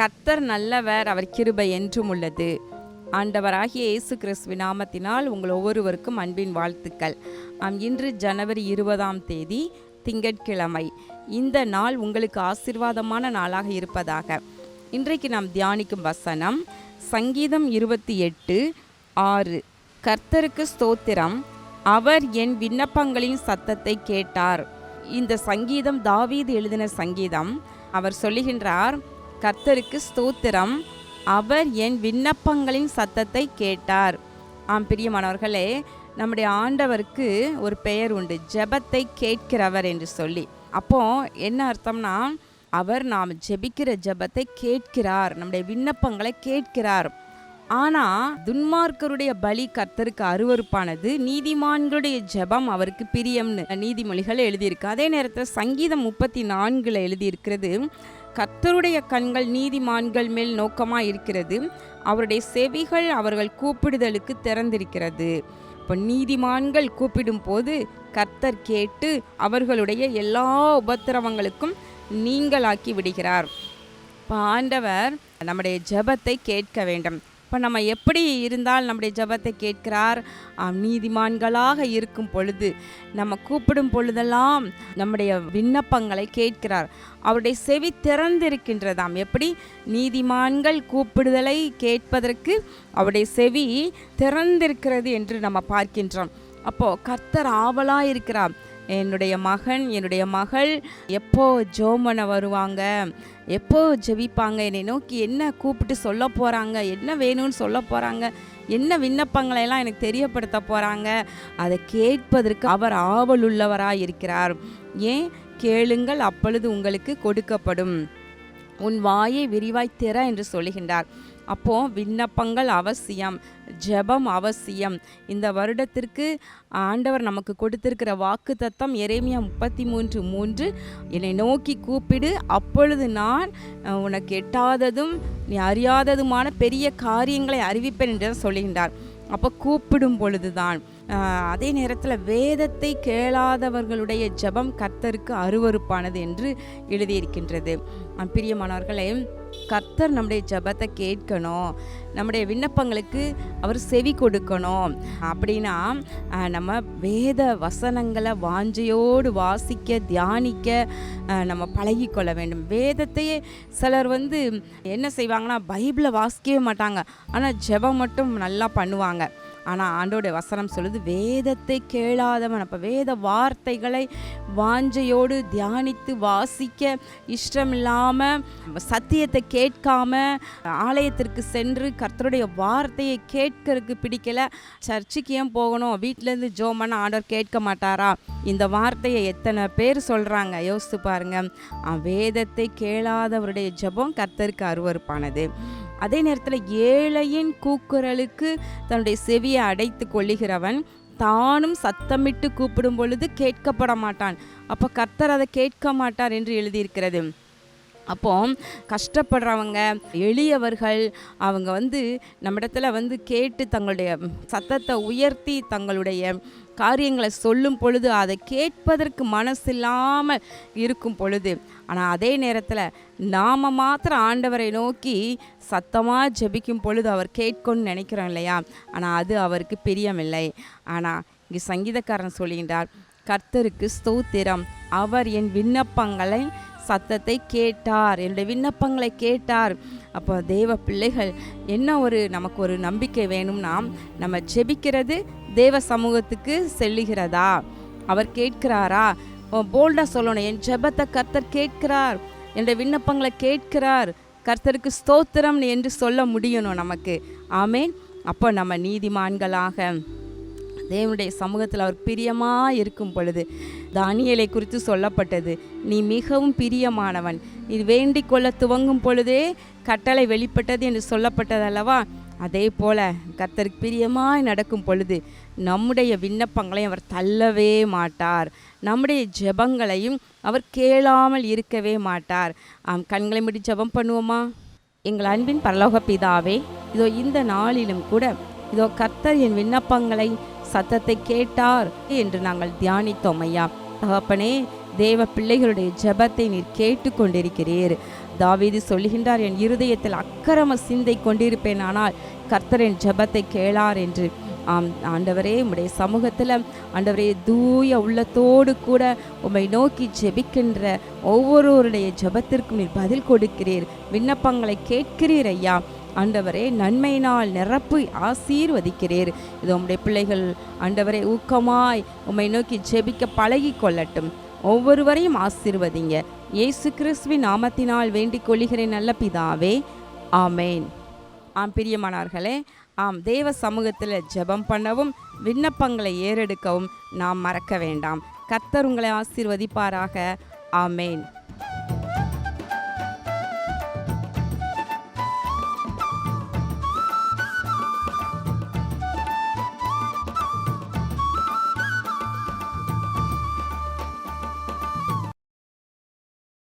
கர்த்தர் நல்லவர், அவர் கிருபை என்றும் உள்ளது. ஆண்டவராகிய இயேசு கிறிஸ்துவின் நாமத்தினால் உங்கள் ஒவ்வொருவருக்கும் அன்பின் வாழ்த்துக்கள். இன்று ஜனவரி 20 திங்கட்கிழமை. இந்த நாள் உங்களுக்கு ஆசீர்வாதமான நாளாக இருப்பதாக. இன்றைக்கு நாம் தியானிக்கும் வசனம் சங்கீதம் 28:6. கர்த்தருக்கு ஸ்தோத்திரம், அவர் என் விண்ணப்பங்களின் சத்தத்தை கேட்டார். இந்த சங்கீதம் தாவீது எழுதின சங்கீதம். அவர் சொல்லுகின்றார், கர்த்தருக்கு ஸ்தோத்திரம், அவர் என் விண்ணப்பங்களின் சத்தத்தை கேட்டார். பிரியமானவர்களே, நம்முடைய ஆண்டவருக்கு ஒரு பெயர் உண்டு, ஜெபத்தை கேட்கிறவர் என்று சொல்லி. அப்போ என்ன அர்த்தம்னா, அவர் நாம் ஜெபிக்கிற ஜெபத்தை கேட்கிறார், நம்முடைய விண்ணப்பங்களை கேட்கிறார். ஆனால் துன்மார்க்கருடைய பலி கர்த்தருக்கு அருவருப்பானது, நீதிமான்களுடைய ஜெபம் அவருக்கு பிரியம்னு நீதிமொழிகள் எழுதியிருக்கு. அதே நேரத்தில் சங்கீதம் 34 எழுதியிருக்கிறது, கர்த்தருடைய கண்கள் நீதிமான்கள் மேல் நோக்கமாக இருக்கிறது, அவருடைய செவிகள் அவர்கள் கூப்பிடுதலுக்கு திறந்திருக்கிறது. இப்போ நீதிமான்கள் கூப்பிடும் போது கர்த்தர் கேட்டு அவர்களுடைய எல்லா உபத்திரவங்களுக்கும் நீங்களாக்கி விடுகிறார். இப்போ ஆண்டவர் நம்முடைய ஜெபத்தை கேட்க வேண்டும். இப்போ நம்ம எப்படி இருந்தால் நம்முடைய ஜெபத்தை கேட்கிறார்? நீதிமான்களாக இருக்கும் பொழுது, நம்ம கூப்பிடும் பொழுதெல்லாம் நம்முடைய விண்ணப்பங்களை கேட்கிறார். அவருடைய செவி திறந்திருக்கின்றதாம். எப்படி? நீதிமான்கள் கூப்பிடுதலை கேட்பதற்கு அவருடைய செவி திறந்திருக்கிறது என்று நம்ம பார்க்கின்றோம். அப்போது கர்த்தர் ஆவலாக இருக்கிறார். என்னுடைய மகன், என்னுடைய மகள் எப்போ ஜோமனை வருவாங்க, எப்போ ஜெபிப்பாங்க, என்னை நோக்கி என்ன கூப்பிட்டு சொல்ல போகிறாங்க, என்ன வேணும்னு சொல்ல போகிறாங்க, என்ன விண்ணப்பங்களையெல்லாம் எனக்கு தெரியப்படுத்த போகிறாங்க, அதை கேட்பதற்கு அவர் ஆவலுள்ளவராக இருக்கிறார். ஏன்? கேளுங்கள், அப்பொழுது உங்களுக்கு கொடுக்கப்படும், உன் வாயை விரிவாய் திற என்று சொல்லுகின்றார். அப்போ விண்ணப்பங்கள் அவசியம், ஜெபம் அவசியம். இந்த வருடத்திற்கு ஆண்டவர் நமக்கு கொடுத்திருக்கிற வாக்கு தத்தம் எரேமியா 33:3, என்னை நோக்கி கூப்பிடு, அப்பொழுது நான் உனக்கு எட்டாததும் நீ அறியாததுமான பெரிய காரியங்களை அறிவிப்பேன் என்று சொல்லுகின்றார். அப்போ கூப்பிடும் பொழுதுதான். அதே நேரத்தில் வேதத்தை கேளாதவர்களுடைய ஜெபம் கர்த்தருக்கு அருவருப்பானது என்று எழுதியிருக்கின்றது. பிரியமானவர்களே, கர்த்தர் நம்முடைய ஜெபத்தை கேட்கணும், நம்முடைய விண்ணப்பங்களுக்கு அவர் செவி கொடுக்கணும். அப்படின்னா நம்ம வேத வசனங்களை வாஞ்சையோடு வாசிக்க, தியானிக்க நம்ம பழகிக்கொள்ள வேண்டும். வேதத்தையே சிலர் என்ன செய்வாங்கன்னா, பைபிளை வாசிக்கவே மாட்டாங்க, ஆனால் ஜெபம் மட்டும் நல்லா பண்ணுவாங்க. ஆனால் ஆண்டோடைய வசனம் சொல்லுது, வேதத்தை கேளாதவன். அப்போ வேத வார்த்தைகளை வாஞ்சையோடு தியானித்து வாசிக்க இஷ்டமில்லாமல், சத்தியத்தை கேட்காம, ஆலயத்திற்கு சென்று கர்த்தருடைய வார்த்தையை கேட்கறதுக்கு பிடிக்கல, சர்ச்சுக்கு ஏன் போகணும், வீட்டிலேருந்து ஜெபம் பண்ண ஆண்டவர் கேட்க மாட்டாரா? இந்த வார்த்தையை எத்தனை பேர் சொல்கிறாங்க, யோசித்து பாருங்க. வேதத்தை கேளாதவருடைய ஜெபம் கர்த்தருக்கு அருவருப்பானது. அதே நேரத்தில் ஏழையின் கூக்குரலுக்கு தன்னுடைய செவியை அடைத்து கொள்ளுகிறவன் தானும் சத்தமிட்டு கூப்பிடும் பொழுது கேட்கப்பட மாட்டான். அப்போ கர்த்தர் அதை கேட்க மாட்டார் என்று எழுதியிருக்கிறது. அப்போ கஷ்டப்படுறவங்க, எளியவர்கள், அவங்க நம்மிடத்தில் கேட்டு தங்களுடைய சத்தத்தை உயர்த்தி தங்களுடைய காரியங்களை சொல்லும் பொழுது, அதை கேட்பதற்கு மனசில்லாமல் இருக்கும் பொழுது, ஆனால் அதே நேரத்தில் நாம் மாத்திரம் ஆண்டவரை நோக்கி சத்தமாக ஜெபிக்கும் பொழுது அவர் கேட்கணும்னு நினைக்கிறோம் இல்லையா? ஆனால் அது அவருக்கு பிரியமில்லை. ஆனால் இங்கே சங்கீதக்காரன் சொல்கின்றார், கர்த்தருக்கு ஸ்தோத்திரம், அவர் என் விண்ணப்பங்களை சத்தத்தை கேட்டார், என்னுடைய விண்ணப்பங்களை கேட்டார். அப்போ தேவ பிள்ளைகள் நமக்கு ஒரு நம்பிக்கை வேணும்னா, நம்ம ஜெபிக்கிறது தேவ சமூகத்துக்கு செல்லுகிறதா, அவர் கேட்கிறாரா? போல்டாக சொல்லணும், என் ஜெபத்தை கர்த்தர் கேட்கிறார், என்னுடைய விண்ணப்பங்களை கேட்கிறார், கர்த்தருக்கு ஸ்தோத்திரம் என்று சொல்ல முடியணும் நமக்கு. ஆமேன். அப்போ நம்ம நீதிமான்களாக தேவனுடைய சமூகத்தில் அவர் பிரியமாக இருக்கும் பொழுது, தானியேலை குறித்து சொல்லப்பட்டது, நீ மிகவும் பிரியமானவன், நீ வேண்டிக் கொள்ள துவங்கும் பொழுதே கட்டளை வெளிப்பட்டது என்று சொல்லப்பட்டது அல்லவா? அதே போல் கர்த்தருக்கு பிரியமாய் நடக்கும் பொழுது நம்முடைய விண்ணப்பங்களையும் அவர் தள்ளவே மாட்டார், நம்முடைய ஜெபங்களையும் அவர் கேளாமல் இருக்கவே மாட்டார். கண்களை மூடி ஜெபம் பண்ணுவோமா? எங்கள் அன்பின் பரலோக பிதாவே, இதோ இந்த நாளிலும் கூட இதோ கர்த்தர் என் விண்ணப்பங்களை சத்தத்தை கேட்டார் என்று நாங்கள் தியானித்தோம் ஐயா. தகப்பனே, தேவ பிள்ளைகளுடைய ஜெபத்தை நீர் கேட்டு கொண்டிருக்கிறீர். தாவீது சொல்லுகின்றார், என் இருதயத்தில் அக்கிரம சிந்தை கொண்டிருப்பேன், ஆனால் கர்த்தரின் ஜெபத்தை கேளார் என்று. ஆண்டவரே, உம்முடைய சமூகத்தில் ஆண்டவரே தூய உள்ளத்தோடு கூட உம்மை நோக்கி ஜெபிக்கின்ற ஒவ்வொருவருடைய ஜெபத்திற்கும் நீர் பதில் கொடுக்கிறீர், விண்ணப்பங்களை கேட்கிறீர் ஐயா. ஆண்டவரே, நன்மையினால் நிரப்பி ஆசீர்வதிக்கிறீர். இது உம்முடைய பிள்ளைகள் ஆண்டவரே ஊக்கமாய் உம்மை நோக்கி ஜெபிக்க பழகி கொள்ளட்டும். ஒவ்வொருவரையும் ஆசீர்வதிங்க. இயேசு கிறிஸ்துவின் நாமத்தினால் வேண்டிக் கொள்கிறேன் நல்ல பிதாவே, ஆமேன். பிரியமானவர்களே, தேவ சமூகத்தில் ஜெபம் பண்ணவும் விண்ணப்பங்களை ஏறெடுக்கவும் நாம் மறக்க வேண்டாம். கர்த்தர் உங்களை ஆசீர்வதிப்பாராக. ஆமேன்.